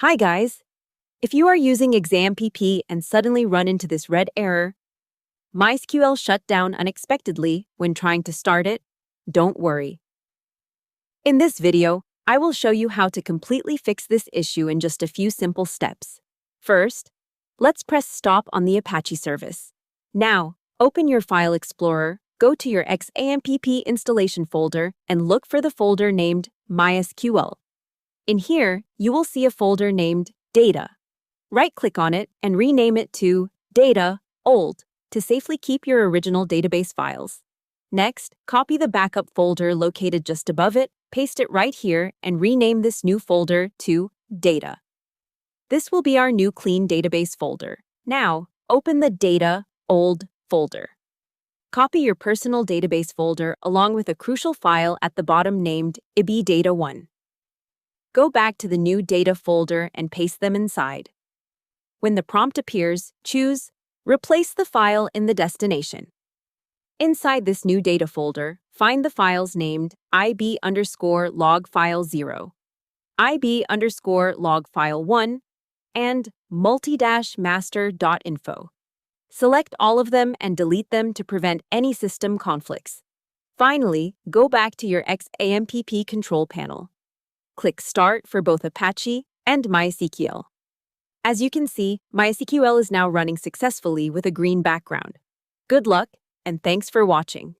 Hi guys! If you are using XAMPP and suddenly run into this red error, MySQL shut down unexpectedly when trying to start it, don't worry. In this video, I will show you how to completely fix this issue in just a few simple steps. First, let's press stop on the Apache service. Now, open your File Explorer, go to your XAMPP installation folder, and look for the folder named MySQL. In here, you will see a folder named Data. Right-click on it and rename it to Data Old to safely keep your original database files. Next, copy the backup folder located just above it, paste it right here, and rename this new folder to Data. This will be our new clean database folder. Now, open the Data Old folder. Copy your personal database folder along with a crucial file at the bottom named ibdata1. Go back to the new data folder and paste them inside. When the prompt appears, choose Replace the file in the destination. Inside this new data folder, find the files named ib_logfile0, ib_logfile1, and multi-master.info. Select all of them and delete them to prevent any system conflicts. Finally, go back to your XAMPP control panel. Click Start for both Apache and MySQL. As you can see, MySQL is now running successfully with a green background. Good luck, and thanks for watching.